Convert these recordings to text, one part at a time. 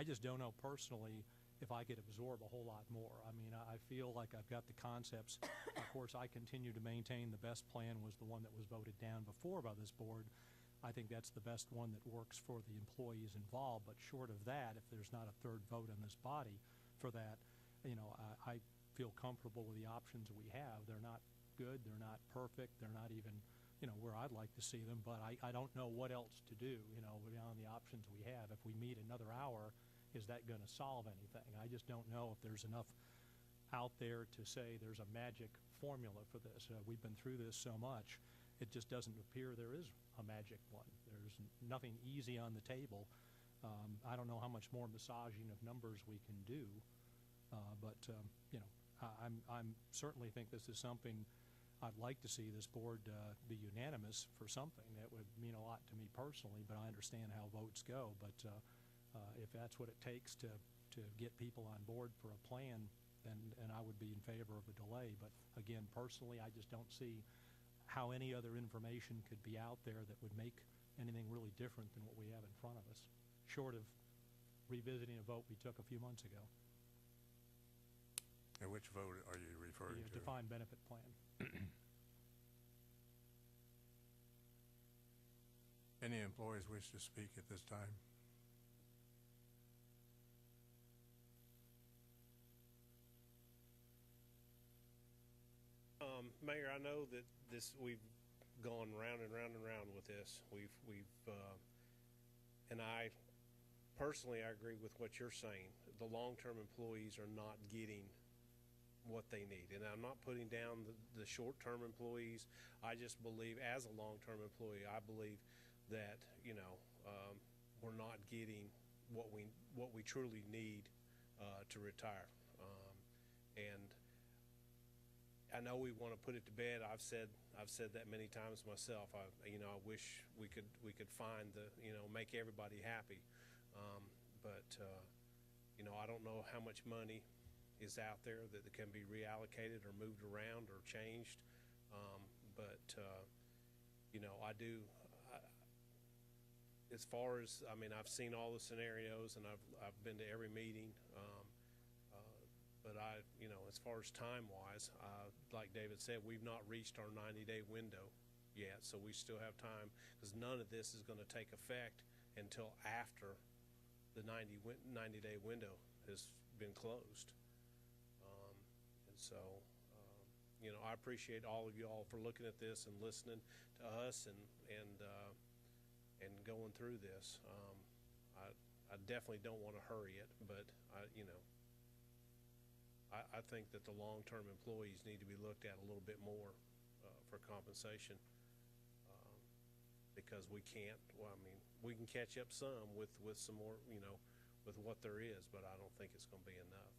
I just don't know personally if I could absorb a whole lot more. I mean, I feel like I've got the concepts. Of course, I continue to maintain the best plan was the one that was voted down before by this board. I think that's the best one that works for the employees involved. But short of that, if there's not a third vote in this body for that, you know, I feel comfortable with the options we have. They're not good. They're not perfect. They're not even, you know, where I'd like to see them. But I don't know what else to do, you know, beyond the options we have. If we meet another hour, is that going to solve anything? I just don't know if there's enough out there to say there's a magic formula for this. We've been through this so much. It just doesn't appear there is a magic one. There's nothing easy on the table. I don't know how much more massaging of numbers we can do, but you know, I'm certainly think this is something I'd like to see this board be unanimous for something. That would mean a lot to me personally, but I understand how votes go. But if that's what it takes to get people on board for a plan, then I would be in favor of a delay. But again, personally, I just don't see how any other information could be out there that would make anything really different than what we have in front of us, short of revisiting a vote we took a few months ago. And which vote are you referring to? The defined benefit plan. Any employees wish to speak at this time? Mayor, I know that we've gone round and round and round with this. And I personally, I agree with what you're saying. The long-term employees are not getting what they need, and I'm not putting down the short-term employees. I just believe, as a long-term employee, I believe that, you know, we're not getting what we truly need to retire, and I know we want to put it to bed. I've said that many times myself. You know, I wish we could find make everybody happy, but you know, I don't know how much money is out there that can be reallocated or moved around or changed, but you know, I do. As far as, I mean, I've seen all the scenarios and I've been to every meeting. But you know, as far as time-wise, like David said, we've not reached our 90-day window yet, so we still have time, because none of this is going to take effect until after the 90-day window has been closed. And so, you know, I appreciate all of you all for looking at this and listening to us and going through this. I definitely don't want to hurry it, but you know, I think that the long-term employees need to be looked at a little bit more for compensation, because we can't. Well, I mean, we can catch up some with some more, you know, with what there is, but I don't think it's going to be enough.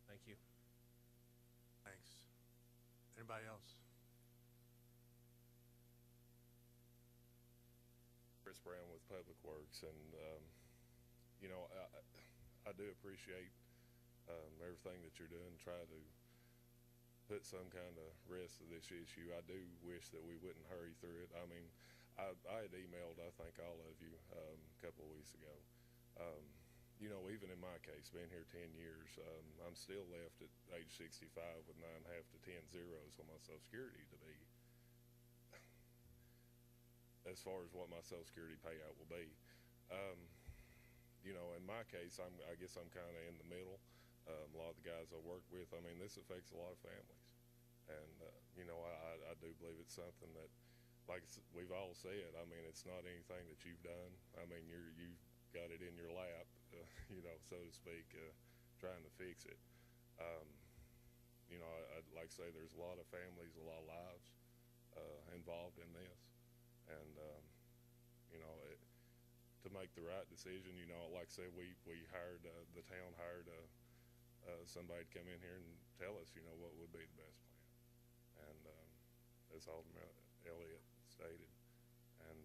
Thank you. Thanks. Anybody else? Chris Brown with Public Works, and you know, I do appreciate everything that you're doing, try to put some kind of rest of this issue. I do wish that we wouldn't hurry through it. I mean, I had emailed, I think, all of you a couple of weeks ago. You know, even in my case, being here 10 years, I'm still left at age 65 with 9.5 to 10 zeros on my Social Security to be, as far as what my Social Security payout will be. You know, in my case, I guess I'm kind of in the middle. A lot of the guys I work with, I mean, this affects a lot of families, and you know, I do believe it's something that, like we've all said, I mean, it's not anything that you've done. I mean, you've got it in your lap, you know, so to speak, trying to fix it. You know, I'd like to say there's a lot of families, a lot of lives involved in this, and you know, to make the right decision, you know, like I said, we hired, the town hired somebody to come in here and tell us, you know, what would be the best plan, and as Alderman Elliott stated, and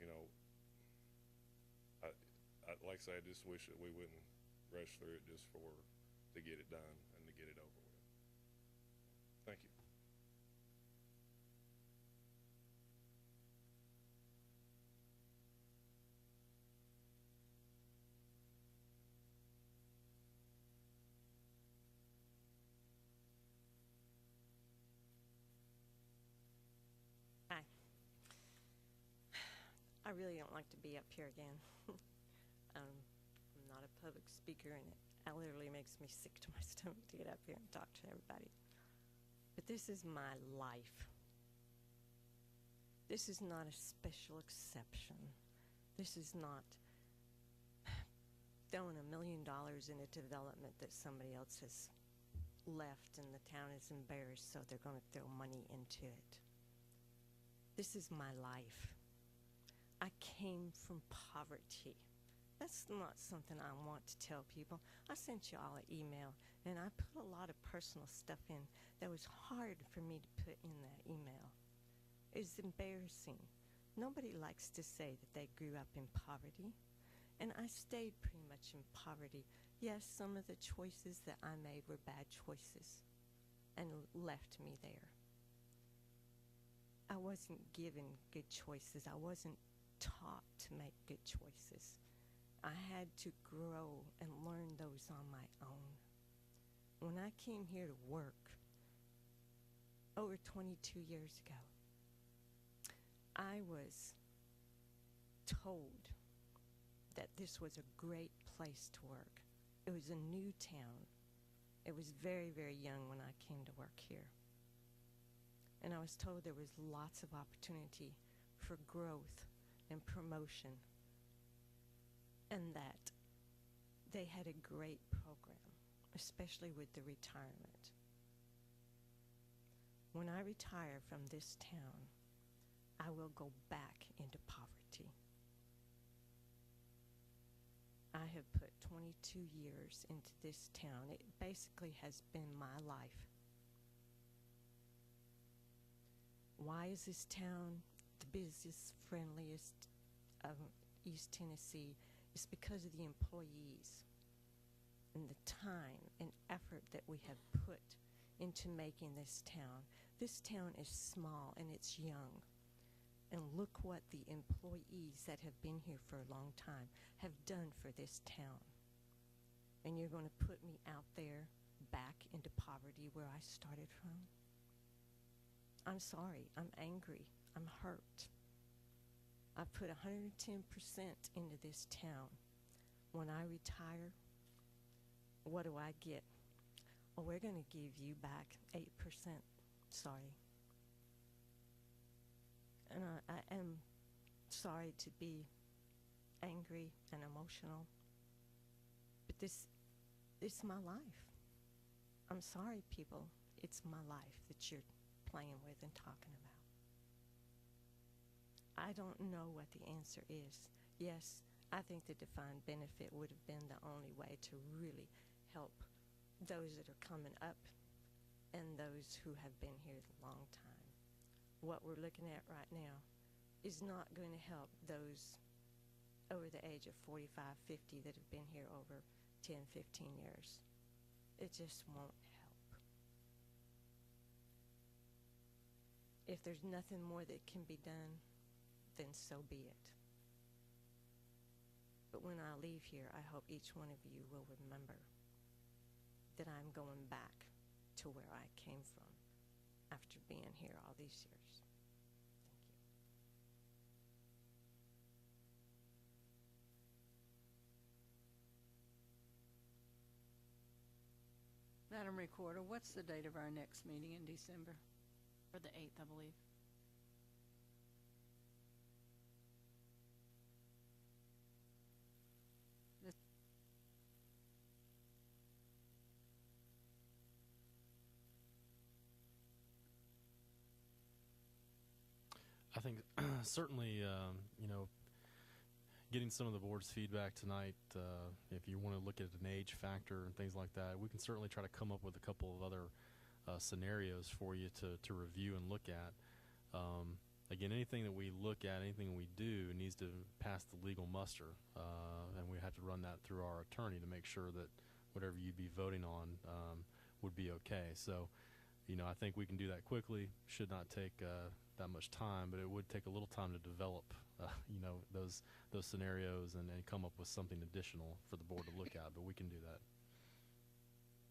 you know, I like I say, I just wish that we wouldn't rush through it just to get it done and to get it over with. Thank you. I really don't like to be up here again. I'm not a public speaker, and it literally makes me sick to my stomach to get up here and talk to everybody. But this is my life. This is not a special exception. This is not throwing $1 million in a development that somebody else has left and the town is embarrassed, so they're going to throw money into it. This is my life. I came from poverty. That's not something I want to tell people. I sent you all an email, and I put a lot of personal stuff in that was hard for me to put in that email. It's embarrassing. Nobody likes to say that they grew up in poverty, and I stayed pretty much in poverty. Yes, some of the choices that I made were bad choices and left me there. I wasn't given good choices. I wasn't taught to make good choices. I had to grow and learn those on my own. When I came here to work over 22 years ago, I was told that this was a great place to work. It was a new town. It was very, very young when I came to work here. And I was told there was lots of opportunity for growth and promotion, and that they had a great program, especially with the retirement. When I retire from this town, I will go back into poverty. I have put 22 years into this town. It basically has been my life. Why is this town the business friendliest of East Tennessee? It's because of the employees and the time and effort that we have put into making this town. This town is small and it's young. And look what the employees that have been here for a long time have done for this town. And you're going to put me out there back into poverty where I started from? I'm sorry. I'm angry. I'm hurt. I put 110% into this town. When I retire, what do I get? Oh, we're going to give you back 8%. Sorry. And I am sorry to be angry and emotional, but this is my life. I'm sorry, people. It's my life that you're playing with and talking about. I don't know what the answer is. Yes, I think the defined benefit would have been the only way to really help those that are coming up and those who have been here a long time. What we're looking at right now is not going to help those over the age of 45, 50 that have been here over 10, 15 years. It just won't help. If there's nothing more that can be done, then so be it. But when I leave here, I hope each one of you will remember that I'm going back to where I came from after being here all these years. Madam Recorder, what's the date of our next meeting in December? For the 8th, I believe. I think certainly, getting some of the board's feedback tonight, if you want to look at an age factor and things like that, we can certainly try to come up with a couple of other scenarios for you to review and look at. Again, anything that we look at, anything we do needs to pass the legal muster, and we have to run that through our attorney to make sure that whatever you'd be voting on would be okay. So, I think we can do that quickly. Should not take that much time, but it would take a little time to develop, those scenarios and come up with something additional for the board to look at. But we can do that.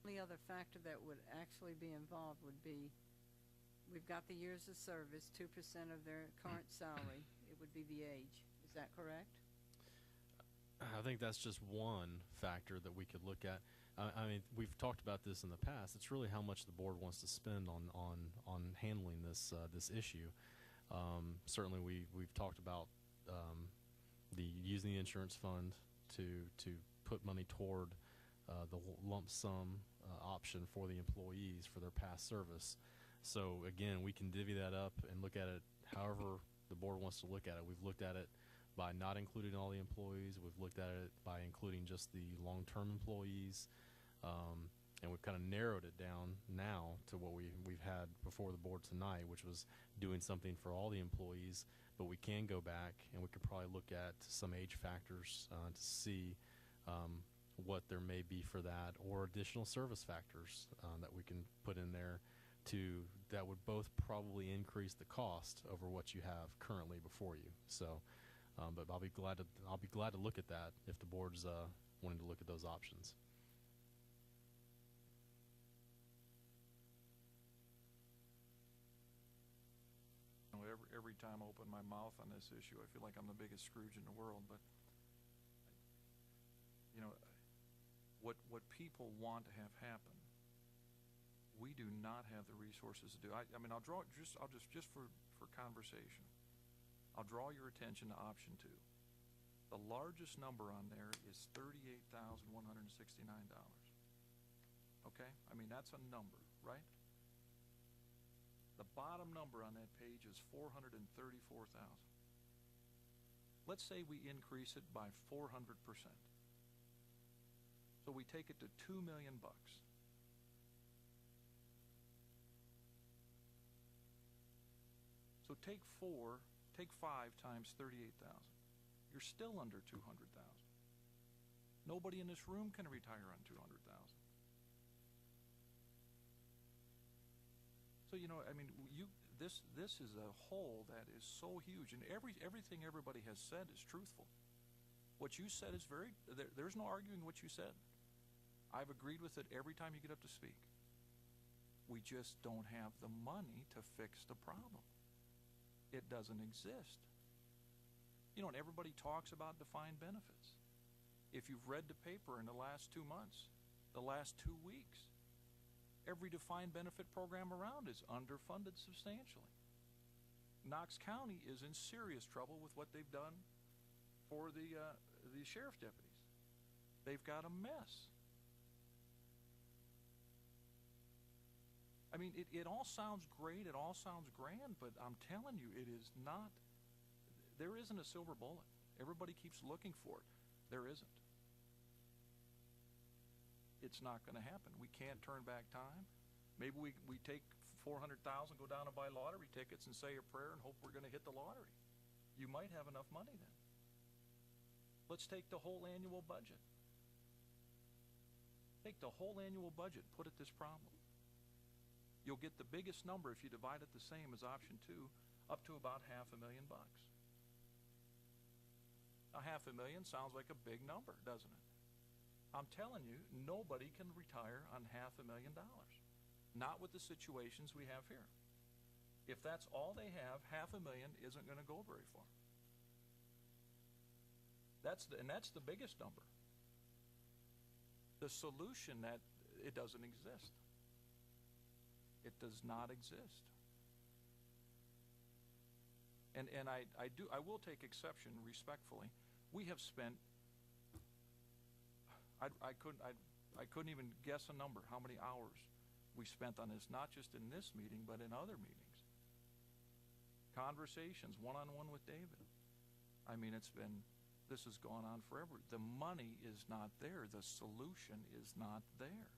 The other factor that would actually be involved would be, we've got the years of service, 2% of their current salary. It would be the age. Is that correct? I think that's just one factor that we could look at. I mean, we've talked about this in the past. It's really how much the board wants to spend on handling this this issue. Certainly, we've talked about using the insurance fund to put money toward the lump sum option for the employees for their past service. So again, we can divvy that up and look at it however the board wants to look at it. We've looked at it by not including all the employees. We've looked at it by including just the long-term employees. And we've kind of narrowed it down now to what we've had before the board tonight, which was doing something for all the employees. But we can go back and we could probably look at some age factors to see what there may be for that, or additional service factors that we can put in there that would both probably increase the cost over what you have currently before you. So, but I'll be glad to look at that if the board's wanting to look at those options. Every time I open my mouth on this issue, I feel like I'm the biggest Scrooge in the world. But you know, what people want to have happen, we do not have the resources to do. I mean, I'll just for conversation, I'll draw your attention to option 2. The largest number on there is $38,169. Okay, I mean that's a number, right? The bottom number on that page is $434,000. Let's say we increase it by 400%. So we take it to $2 million. So take 5 times 38,000. You're still under 200,000. Nobody in this room can retire on 200,000. So you know, I mean, this is a hole that is so huge, and everything everybody has said is truthful. What you said is there's no arguing what you said. I've agreed with it every time you get up to speak. We just don't have the money to fix the problem. It doesn't exist. You know, and everybody talks about defined benefits. If you've read the paper in the last 2 months, the last 2 weeks, every defined benefit program around is underfunded substantially. Knox County is in serious trouble with what they've done for the sheriff deputies. They've got a mess. I mean, it all sounds great, it all sounds grand, but I'm telling you, it is not. There isn't a silver bullet. Everybody keeps looking for it. There isn't. It's not going to happen. We can't turn back time. Maybe we take $400,000, go down and buy lottery tickets and say a prayer and hope we're going to hit the lottery. You might have enough money then. Let's take the whole annual budget. Take the whole annual budget, put it this problem. You'll get the biggest number if you divide it the same as option 2, up to about $500,000. Now, $500,000 sounds like a big number, doesn't it? I'm telling you, nobody can retire on $500,000. Not with the situations we have here. If that's all they have, $500,000 isn't going to go very far. That's the biggest number. The solution that it doesn't exist. It does not exist. And I will take exception respectfully. We have spent. I couldn't even guess a number how many hours we spent on this, not just in this meeting but in other meetings. Conversations one-on-one with David. I mean, this has gone on forever. The money is not there. The solution is not there.